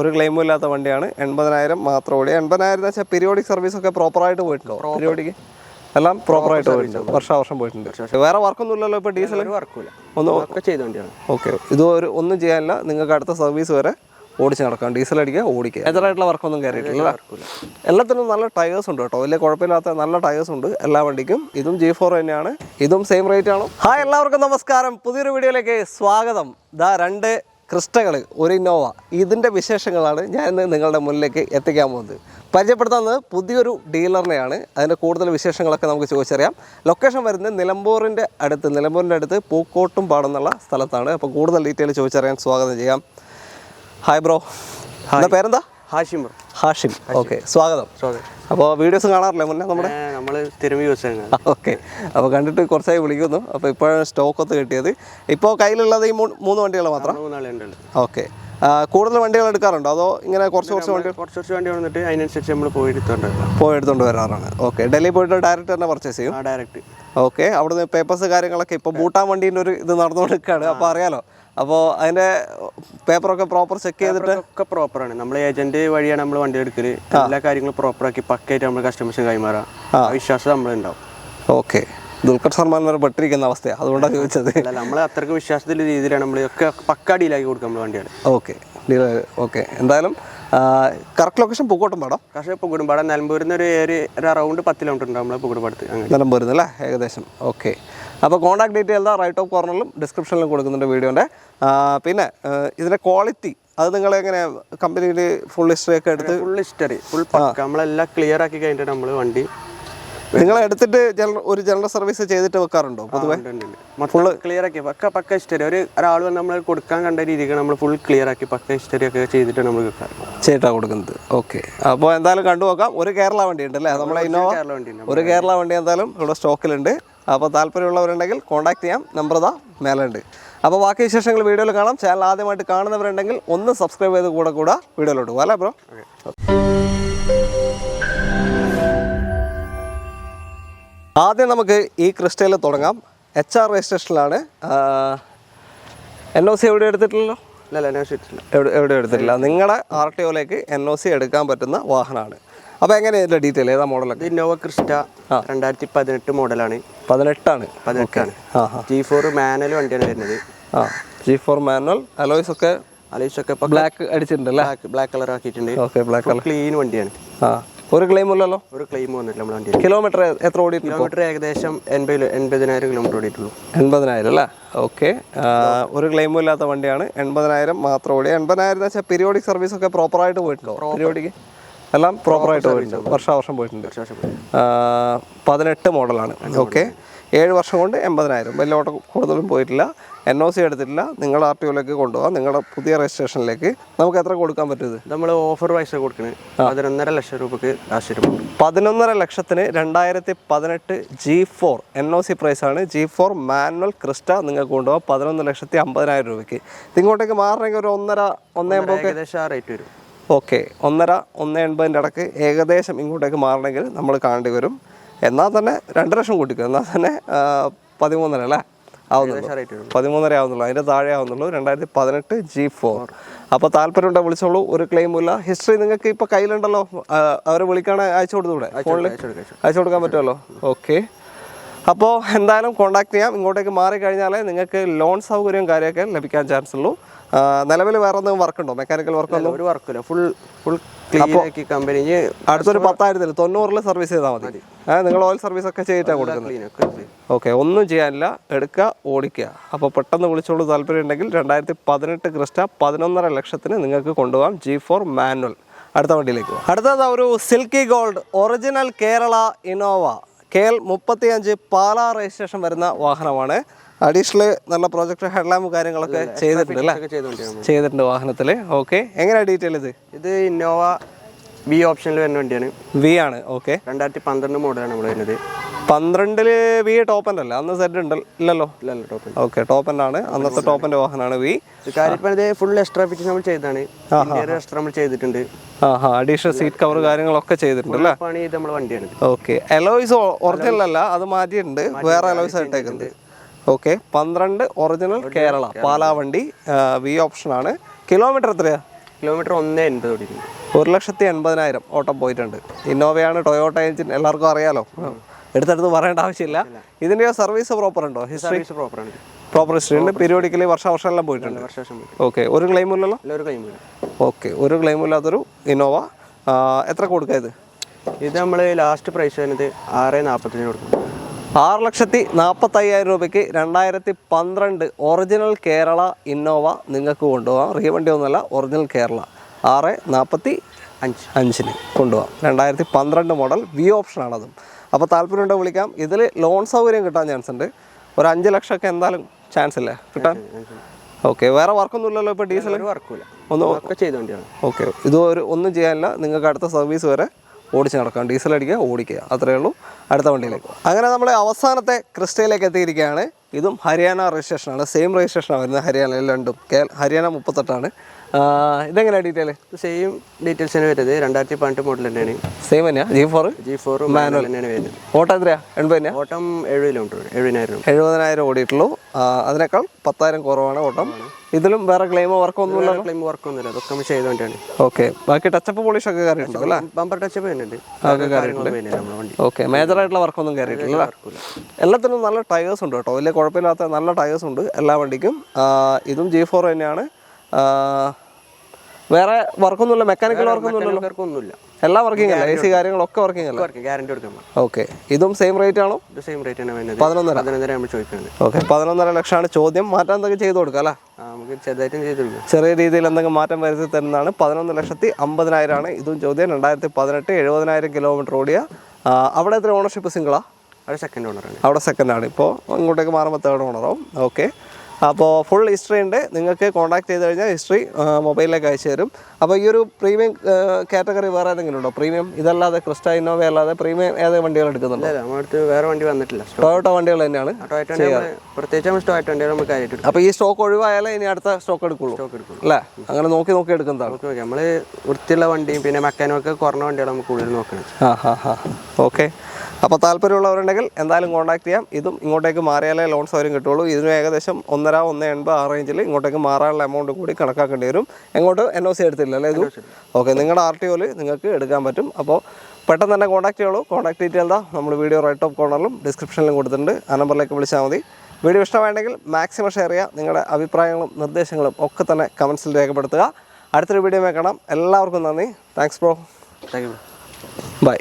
ഒരു ക്ലെയിമും ഇല്ലാത്ത വണ്ടിയാണ്. 80,000 മാത്രം ഓടി. 80,000 എന്ന് വെച്ചാൽ പീരിയോഡിക് സർവീസ് ഒക്കെ പ്രോപ്പറായിട്ട് പോയിട്ടുണ്ടോ? പീരിയോഡിക് എല്ലാം പ്രോപ്പറായിട്ട് പോയിട്ടുണ്ട്, വർഷം പോയിട്ടുണ്ട്. വേറെ വർക്കൊന്നും ഇല്ലല്ലോ ഇപ്പോൾ ഡീസൽ? ഓക്കെ, ഇത് ഒന്നും ചെയ്യാനില്ല, നിങ്ങൾക്ക് അടുത്ത സർവീസ് വരെ ഓടിച്ച് നടക്കാം, ഡീസൽ അടിക്കുക, ഓടിക്കുക. എതിരായിട്ടുള്ള വർക്കൊന്നും കയറിയിട്ടില്ല. എല്ലാത്തിനും നല്ല ടയേഴ്സ് ഉണ്ട് കേട്ടോ, വലിയ കുഴപ്പമില്ലാത്ത നല്ല ടയേഴ്സ് ഉണ്ട് എല്ലാ വണ്ടിക്കും. ഇതും G4 തന്നെയാണ്, ഇതും സെയിം റേറ്റ് ആണ്. ഹായ്, എല്ലാവർക്കും നമസ്കാരം, പുതിയൊരു വീഡിയോയിലേക്ക് സ്വാഗതം. രണ്ട് ക്രിസ്റ്റകൾ, ഒരു ഇന്നോവ, ഇതിൻ്റെ വിശേഷങ്ങളാണ് ഞാൻ ഇന്ന് നിങ്ങളുടെ മുന്നിലേക്ക് എത്തിക്കാൻ പോകുന്നത്. പരിചയപ്പെടുത്തുന്നത് പുതിയൊരു ഡീലറിനെയാണ്. അതിൻ്റെ കൂടുതൽ വിശേഷങ്ങളൊക്കെ നമുക്ക് ചോദിച്ചറിയാം. ലൊക്കേഷൻ വരുന്നത് നിലമ്പൂരിൻ്റെ അടുത്ത് പൂക്കോട്ടും പാടെന്നുള്ള സ്ഥലത്താണ്. അപ്പോൾ കൂടുതൽ ഡീറ്റെയിൽ ചോദിച്ചറിയാൻ സ്വാഗതം ചെയ്യാം. ഹായ് ബ്രോ, എന്താ പേരെന്താ? ഹാഷിം. ഓക്കെ, സ്വാഗതം. അപ്പോൾ വീഡിയോസ് കാണാറില്ലേ മുന്നേ നമ്മൾ ഓക്കെ, അപ്പോൾ കണ്ടിട്ട് കുറച്ചായി വിളിക്കുന്നു. അപ്പോൾ ഇപ്പോഴാണ് സ്റ്റോക്കൊത്ത് കിട്ടിയത്. ഇപ്പോൾ കയ്യിലുള്ളത് ഈ മൂന്ന് വണ്ടികൾ മാത്രം? ഓക്കെ. കൂടുതൽ വണ്ടികൾ എടുക്കാറുണ്ടോ അതോ ഇങ്ങനെ കുറച്ച് വണ്ടി വന്നിട്ട് അതിനനുസരിച്ച് നമ്മൾ പോയി എടുത്തോണ്ട് വരാറാണ്? ഓക്കെ. ഡൽഹി പോയിട്ട് ഡയറക്റ്റ് തന്നെ പർച്ചേസ് ചെയ്യും? ഡയറക്റ്റ്. ഓക്കെ. അവിടുന്ന് പേപ്പേഴ്സ് കാര്യങ്ങളൊക്കെ ഇപ്പോൾ ഭൂട്ടാൻ വണ്ടീൻ്റെ ഒരു ഇത് നടന്നുകൊണ്ടിരിക്കുകയാണ്, അപ്പോൾ അറിയാലോ. അപ്പോൾ അതിൻ്റെ പേപ്പറൊക്കെ പ്രോപ്പർ ചെക്ക് ചെയ്തിട്ട് ഒക്കെ പ്രോപ്പറാണ്. നമ്മൾ ഏജന്റ് വഴിയാണ് നമ്മൾ വണ്ടി എടുക്കൽ. എല്ലാ കാര്യങ്ങളും പ്രോപ്പറാക്കി പക്കയായിട്ട് നമ്മൾ കസ്റ്റമേഴ്സിന് കൈമാറാം. വിശ്വാസം നമ്മളുണ്ടാവും. ഓക്കെ. ദുൽഖർ സൽമാൻ വരെ പെട്ടിരിക്കുന്ന അവസ്ഥയാണ്, അതുകൊണ്ടാണ് ചോദിച്ചത്. നമ്മൾ അത്രയ്ക്ക് വിശ്വാസത്തിൻ്റെ രീതിയിലാണ് നമ്മൾ ഒക്കെ പക്ക ഡീലാക്കി കൊടുക്കുക നമ്മൾ വണ്ടിയാണ്. Okay, okay. എന്തായാലും കറക്റ്റ് ലൊക്കേഷൻ പൂക്കോട്ടും പാടം? പക്ഷേ പൂക്കോട്ടും പാടം നിലമ്പൂരിൽ നിന്ന് ഒരു അറൗണ്ട് 10 കിലോമീറ്റർ ഉണ്ട് നമ്മൾ പൂക്കോട്ടും പാടത്ത്. നിലമ്പൂരിൽ നിന്ന് അല്ലേ, ഏകദേശം. ഓക്കെ. അപ്പോൾ കോൺടാക്ട് ഡീറ്റെയിൽ റൈറ്റ് ഓഫ് കോർണറിലും ഡിസ്ക്രിപ്ഷനിലും കൊടുക്കുന്നുണ്ട് വീഡിയോൻ്റെ. പിന്നെ ഇതിൻ്റെ ക്വാളിറ്റി അത് നിങ്ങളെങ്ങനെ കമ്പനിയിൽ ഫുൾ ഹിസ്റ്ററി ഒക്കെ എടുത്ത്? ഫുൾ പക്ക നമ്മളെല്ലാം ക്ലിയർ ആക്കി കഴിഞ്ഞിട്ട് നമ്മൾ വണ്ടി നിങ്ങൾ എടുത്തിട്ട് ഒരു ജനറൽ സർവീസ് ചെയ്തിട്ട് വെക്കാറുണ്ടോ പൊതുവെ? ഫുൾ ക്ലിയർ ആക്കി പക്ക ഹിസ്റ്ററി. ഒരാൾ വന്ന് നമ്മൾ കൊടുക്കാൻ കണ്ട രീതിക്ക് നമ്മൾ ഫുൾ ക്ലിയർ ആക്കി പക്ക ഹിസ്റ്ററി ഒക്കെ ചെയ്തിട്ട് നമ്മൾ ചെയ്തിട്ടാണ് കൊടുക്കുന്നത്. ഓക്കെ. അപ്പോൾ എന്തായാലും കണ്ടു നോക്കാം. ഒരു കേരള വണ്ടി ഉണ്ട് അല്ലേ, നമ്മളെ ഇന്നോവ? ഒരു കേരള വണ്ടി എന്തായാലും ഇവിടെ സ്റ്റോക്കിലുണ്ട്. അപ്പോൾ താല്പര്യമുള്ളവരുണ്ടെങ്കിൽ കോൺടാക്ട് ചെയ്യാം, നമ്പർ ഇതാ മേലെ ഉണ്ട്. അപ്പോൾ ബാക്കി വിശേഷങ്ങൾ വീഡിയോയിൽ കാണാം. ചാനൽ ആദ്യമായിട്ട് കാണുന്നവരുണ്ടെങ്കിൽ ഒന്ന് സബ്സ്ക്രൈബ് ചെയ്ത് കൂടെ വീഡിയോയിലോട്ട് പോകും അല്ലേ ബ്രോ? ആദ്യം നമുക്ക് ഈ ക്രിസ്റ്റയിൽ തുടങ്ങാം. HR രജിസ്ട്രേഷനിലാണ്. NOC എവിടെ എടുത്തിട്ടില്ലല്ലോ? എവിടെ എടുത്തിട്ടില്ല. നിങ്ങളുടെ RTOയിലേക്ക് NOC എടുക്കാൻ പറ്റുന്ന വാഹനമാണ്. അപ്പോൾ എങ്ങനെയാണ് ഡീറ്റെയിൽ? ഏതാ മോഡലൊക്കെ? ഇന്നോവ ക്രിസ്റ്റ 2018 മോഡലാണ്. 18 G4 മാനുവൽ വണ്ടിയാണ് വരുന്നത്. G4 manual. അലോയ്സ് ഒക്കെ ബ്ലാക്ക് അടിച്ചിട്ടുണ്ടല്ലേ? ബ്ലാക്ക് കളർ ആക്കിയിട്ടുണ്ട്. Okay, black colour. ക്ലീൻ വണ്ടിയാണ്. ഒരു ക്ലെയിം ഇല്ലല്ലോ? ഒരു ക്ലെയിം വന്നിട്ടില്ല നമ്മൾ വണ്ടി. കിലോമീറ്റർ എത്ര ഓടിയിട്ടുണ്ട്? കിലോമീറ്റർ ഏകദേശം 80,000 കിലോമീറ്റർ ഓടിയിട്ടുള്ളൂ. 80,000 അല്ലേ? ഓക്കെ. ഒരു ക്ലെയിമും ഇല്ലാത്ത വണ്ടിയാണ്. 80,000 മാത്രം ഓടി. 80,000 എന്ന് വെച്ചാൽ പീരിയോഡിക് സർവീസ് ഒക്കെ പ്രോപ്പറായിട്ട് പോയിട്ടുണ്ടോ? പീരിയോഡിക് എല്ലാം പ്രോപ്പറായിട്ട് പോയിട്ടുണ്ട്, വർഷം പോയിട്ടുണ്ട്. 18 മോഡലാണ്. ഓക്കെ. 7 വർഷം കൊണ്ട് 80,000. വലിയ ഓട്ടം കൂടുതലും പോയിട്ടില്ല. NOC എടുത്തിട്ടില്ല. നിങ്ങൾ RTOയിലേക്ക് കൊണ്ടുപോകാം, നിങ്ങളുടെ പുതിയ രജിസ്ട്രേഷനിലേക്ക്. നമുക്ക് എത്ര കൊടുക്കാൻ പറ്റുന്നത്? നമ്മൾ ഓഫർ പൈസ കൊടുക്കുന്നത് 11.5 ലക്ഷം രൂപക്ക് ലാസ്റ്റ്. 11.5 ലക്ഷത്തിന് 2018 G4 NOC പ്രൈസാണ്. G4 മാനുവൽ ക്രിസ്റ്റ നിങ്ങൾക്ക് കൊണ്ടുപോകാം 11,50,000 രൂപയ്ക്ക്. ഇങ്ങോട്ടേക്ക് മാറണമെങ്കിൽ ഒരു 1.5 ഏകദേശം ആ റേറ്റ് വരും. ഓക്കെ. 1.80 ഇടയ്ക്ക് ഏകദേശം ഇങ്ങോട്ടേക്ക് മാറണമെങ്കിൽ നമ്മൾ കാണേണ്ടി വരും. എന്നാൽ തന്നെ 2 ലക്ഷം കൂട്ടിക്കും. എന്നാൽ തന്നെ 13.5 അല്ലേ ആവുന്നുള്ളൂ? 13.5 ആവുന്നുള്ളൂ, അതിൻ്റെ താഴെ ആവുന്നുള്ളൂ. 2018 G4. അപ്പോൾ താല്പര്യമുണ്ടോ വിളിച്ചോളൂ. ഒരു ക്ലെയിമും ഇല്ല. ഹിസ്റ്ററി നിങ്ങൾക്ക് ഇപ്പോൾ കയ്യിലുണ്ടല്ലോ, അവരെ വിളിക്കാണ് അയച്ചു കൊടുത്തൂടെ? ഫോണിൽ അയച്ചു കൊടുക്കാൻ പറ്റുമല്ലോ. ഓക്കെ. അപ്പോൾ എന്തായാലും കോൺടാക്ട് ചെയ്യാം. ഇങ്ങോട്ടേക്ക് മാറിക്കഴിഞ്ഞാലേ നിങ്ങൾക്ക് ലോൺ സൗകര്യവും കാര്യമൊക്കെ ലഭിക്കാൻ ചാൻസ് ഉള്ളൂ. നിലവിൽ വേറെ എന്തെങ്കിലും വർക്കുണ്ടോ? മെക്കാനിക്കൽ വർക്കൊന്നും? ഒരു വർക്കില്ല. ഫുൾ കമ്പനി അടുത്തൊരു 10,000 90 സർവീസ് ചെയ്താൽ മതി. നിങ്ങൾ ഓയിൽ സർവീസ് ഒക്കെ ചെയ്തിട്ടാണ് കൊടുക്കുന്നത്. ഓക്കെ. ഒന്നും ചെയ്യാനില്ല, എടുക്കുക, ഓടിക്കുക. അപ്പോൾ പെട്ടെന്ന് വിളിച്ചോളൂ താല്പര്യം ഉണ്ടെങ്കിൽ. 2018 ക്രിസ്റ്റ 11.5 ലക്ഷത്തിന് നിങ്ങൾക്ക് കൊണ്ടുപോകാം. G4 manual. അടുത്ത വണ്ടിയിലേക്ക് പോകാം. അടുത്തത് ഒരു silky gold original Kerala Innova KL 35 Pala registration വരുന്ന വാഹനമാണ്. അഡീഷണൽ നല്ല പ്രൊജക്ട് ഹെഡ്ലാമ്പ് കാര്യങ്ങളൊക്കെ ചെയ്തിട്ടുണ്ട് അല്ലേ? ചെയ്തിട്ടുണ്ട് വാഹനത്തിൽ. ഓക്കെ. എങ്ങനെയാണ് ഡീറ്റെയിൽ? ഇത് ഇന്നോവ V ഓപ്ഷനിൽ വരുന്ന വണ്ടിയാണ്. V ആണ്. ഓക്കെ. 2012 മോഡലാണ് നമ്മൾ വരുന്നത്. 12 V ടോപ്പ് എൻഡ് അല്ലേ? അന്ന് സെറ്റ് ഉണ്ട് ഇല്ലല്ലോ? ഓക്കെ, ടോപ്പ് എൻഡ് ആണ്. അന്നത്തെ ടോപ്പ് എൻഡ് വാഹനമാണ് V. ഫുൾ എക്സ്ട്രാ ഫിറ്റിംഗ് നമ്മൾ ചെയ്തതാണ്. എക്സ്ട്രാ നമ്മൾ ചെയ്തിട്ടുണ്ട്. അഡീഷണൽ സീറ്റ് കവർ കാര്യങ്ങളൊക്കെ ചെയ്തിട്ടുണ്ട് അല്ലേ? വണ്ടിയാണ്. ഓക്കെ. അലോയ്സ് ഒറിജിനൽ അല്ല, അത് മാറ്റിയിട്ടുണ്ട്, വേറെ അലോയ്സ് ആയിട്ടേക്കുന്നത്. ഓക്കെ. 12 ഒറിജിനൽ കേരള പാലാ വണ്ടി V ഓപ്ഷനാണ്. കിലോമീറ്റർ എത്രയാ? കിലോമീറ്റർ 1.80 ഓടിക്കുന്നു. 1,80,000 ഓട്ടം പോയിട്ടുണ്ട്. ഇന്നോവയാണ്, ടൊയോട്ട എഞ്ചിൻ, എല്ലാവർക്കും അറിയാലോ, എടുത്തെടുത്ത് പറയേണ്ട ആവശ്യമില്ല. ഇതിൻ്റെ സർവീസ് പ്രോപ്പർ ഉണ്ടോ? ഹിസ്റ്ററി പ്രോപ്പറാണ്. പ്രോപ്പർ ഹിസ്റ്ററി ഉണ്ട്. പീരിയോഡിക്കലി വർഷം എല്ലാം പോയിട്ടുണ്ട്. ഓക്കെ, ഒരു ക്ലെയിമും ഇല്ലല്ലോ? ഒരു ക്ലെയിമില്ല. ഓക്കെ, ഒരു ക്ലെയിമും ഇല്ലാത്തൊരു ഇന്നോവ. എത്ര കൊടുക്കുക ഇത്? ഇത് നമ്മൾ ലാസ്റ്റ് പ്രൈസ് വരുന്നത് 6,45 കൊടുക്കും. 6,45,000 രൂപയ്ക്ക് 2012 ഒറിജിനൽ കേരള ഇന്നോവ നിങ്ങൾക്ക് കൊണ്ടുപോകാം. റീവണ്ടി ഒന്നുമല്ല, ഒറിജിനൽ കേരള. 6,45,000 കൊണ്ടുപോകാം. 2012 മോഡൽ, വി ഓപ്ഷനാണതും. അപ്പോൾ താല്പര്യമുണ്ടോ വിളിക്കാം. ഇതിൽ ലോൺ സൗകര്യം കിട്ടാൻ ചാൻസ് ഉണ്ട്. ഒരു 5 ലക്ഷമൊക്കെ എന്തായാലും ചാൻസ് ഇല്ലേ കിട്ടാൻ? ഓക്കെ, വേറെ വർക്കൊന്നും ഇല്ലല്ലോ ഇപ്പോൾ? ഡീസൽ വർക്കില്ല, ഒന്നും ചെയ്തുകൊണ്ടാണ്. ഓക്കെ, ഒന്നും ചെയ്യാനില്ല. നിങ്ങൾക്ക് അടുത്ത സർവീസ് വരെ ഓടിച്ച് നടക്കാം. ഡീസൽ അടിക്കുക, ഓടിക്കുക, അത്രയേ ഉള്ളൂ. അടുത്ത വണ്ടിയിലേക്ക്. അങ്ങനെ നമ്മൾ അവസാനത്തെ ക്രിസ്റ്റയിലേക്ക് എത്തിയിരിക്കുകയാണ്. ഇതും ഹരിയാന രജിസ്ട്രേഷനാണ്. സെയിം രജിസ്ട്രേഷനാണ് വരുന്നത്. ഹരിയാനയിൽ രണ്ടും. ഹരിയാന 38ആണ്. ഇതെങ്ങനെയാണ് ഡീറ്റെയിൽ? സെയിം ഡീറ്റെയിൽസിന് വരുന്നത് 2018 മോഡൽ തന്നെയാണ്. സെയിം തന്നെയാണ്. G4 മാനുവൽ തന്നെയാണ് വരുന്നത്. ഓട്ടം എത്രയാണ്? 80 തന്നെയാണ്. ഓട്ടം 70 കിലോമീറ്റർ, 70,000 ഓടിയിട്ടുള്ളൂ. അതിനേക്കാൾ 10,000 കുറവാണ് ഓട്ടം. ഇതിലും വേറെ ക്ലെയിമോ വർക്കൊന്നുമില്ല. വർക്കൊന്നുമില്ല, അതൊക്കെ നമ്മൾ ചെയ്തുകൊണ്ടാണ്. ഓക്കെ, ബാക്കി ടച്ചപ്പ് പോളിഷ് ഒക്കെ കയറിയിട്ടുണ്ടോ അല്ലേ? ബമ്പർ ടച്ചപ്പ് വരുന്നുണ്ട്. ഓക്കെ, മേജറായിട്ടുള്ള വർക്കൊന്നും കയറിയിട്ടില്ല. എല്ലാത്തിനും നല്ല ടയേഴ്സ് ഉണ്ട് കേട്ടോ. വലിയ കുഴപ്പമില്ലാത്ത നല്ല ടയേഴ്സ് ഉണ്ട് എല്ലാ വണ്ടിക്കും. ഇതും G4 തന്നെയാണ്. വേറെ വർക്കൊന്നുമില്ല, മെക്കാനിക്കൽ വർക്കൊന്നുമില്ല. എല്ലാം വർക്കിംഗ് അല്ല? AC കാര്യങ്ങളൊക്കെ വർക്കിംഗ് അല്ല? ഗ്യാരണ്ടി കൊടുക്കാം. ഓക്കെ, ഇതും സെയിം റേറ്റ് ആണോ? സെയിം റേറ്റ് തന്നെ വരുന്നത്. 11,500 നമ്മൾ ചോദിക്കുന്നത്. ഓക്കെ, 11.5 ലക്ഷമാണ് ചോദ്യം. മാറ്റം എന്തൊക്കെ ചെയ്ത് കൊടുക്കാം അല്ലേ? നമുക്ക് ചെറുതായിട്ടും ചെയ്ത് കൊടുക്കാം. ചെറിയ രീതിയിൽ എന്തെങ്കിലും മാറ്റം വരുത്തി തരുന്നതാണ്. 11,50,000 ആണ് ഇതും ചോദ്യം. 2018, 70,000 കിലോമീറ്റർ ഓടിയ. അവിടെ എത്ര ഓണർഷിപ്പ്? സിംഗിളാ? അവിടെ സെക്കൻഡ് ഓണറാണ്. അവിടെ സെക്കൻഡാണ്. ഇപ്പോൾ ഇങ്ങോട്ടേക്ക് മാറുമ്പോൾ തേർഡ് ഓണറാവും. ഓക്കെ, അപ്പോൾ ഫുൾ ഹിസ്റ്ററി ഉണ്ട്. നിങ്ങൾക്ക് കോൺടാക്ട് ചെയ്ത് കഴിഞ്ഞാൽ ഹിസ്റ്ററി മൊബൈലിലേക്ക് അയച്ചു തരും. അപ്പോൾ ഈ ഒരു പ്രീമിയം കാറ്റഗറി വേറെ ഏതെങ്കിലും ഉണ്ടോ? പ്രീമിയം ഇതല്ലാതെ, ക്രിസ്റ്റ ഇന്നോവ അല്ലാതെ പ്രീമിയം ഏതെങ്കിലും വണ്ടികൾ എടുക്കുന്നുണ്ടോ? നമ്മുടെ വേറെ വണ്ടി വന്നിട്ടില്ല. ടൊയോട്ട വണ്ടികൾ തന്നെയാണ്. പ്രത്യേകിച്ച്. അപ്പോൾ ഈ സ്റ്റോക്ക് ഒഴിവായാലേ ഇനി അടുത്ത സ്റ്റോക്ക് എടുക്കുള്ളൂ അല്ലേ? അങ്ങനെ നോക്കി എടുക്കുന്നതാണ്. നമ്മൾ വൃത്തിയുള്ള വണ്ടിയും പിന്നെ മെക്കാനിക്കൊക്കെ കുറഞ്ഞ വണ്ടികൾ നമുക്ക് കൂടുതൽ നോക്കണം. ഓക്കെ, അപ്പോൾ താല്പര്യമുള്ളവരുണ്ടെങ്കിൽ എന്തായാലും കോൺടാക്ട് ചെയ്യാം. ഇതും ഇങ്ങോട്ടേക്ക് മാറിയാലേ ലോൺ സൗകര്യം കിട്ടുള്ളൂ. ഇതിന് ഏകദേശം 1.80 ആ റേഞ്ചിൽ ഇങ്ങോട്ടേക്ക് മാറാനുള്ള എമൗണ്ട് കൂടി കണക്കാക്കേണ്ടി വരും. എങ്ങോട്ട് NOC എടുത്തില്ല അല്ലേ ഇതും? ഓക്കെ, നിങ്ങളുടെ RTOയിൽ നിങ്ങൾക്ക് എടുക്കാൻ പറ്റും. അപ്പോൾ പെട്ടെന്ന് തന്നെ കോൺടാക്ട് ചെയ്യുള്ളൂ. കോൺടാക്ട് ഡീറ്റെയിൽ എന്താ നമ്മൾ വീഡിയോ റൈറ്റ് ടോപ്പ് കോർണറിലും ഡിസ്ക്രിപ്ഷനിലും കൊടുത്തിട്ടുണ്ട്. ആ നമ്പറിലേക്ക് വിളിച്ചാൽ മതി. വീഡിയോ ഇഷ്ടമായെങ്കിൽ മാക്സിമം ഷെയർ ചെയ്യുക. നിങ്ങളുടെ അഭിപ്രായങ്ങളും നിർദ്ദേശങ്ങളും ഒക്കെ തന്നെ കമൻസിൽ രേഖപ്പെടുത്തുക. അടുത്തൊരു വീഡിയോ കാണാം. എല്ലാവർക്കും നന്ദി. Thanks bro. Thank you. By.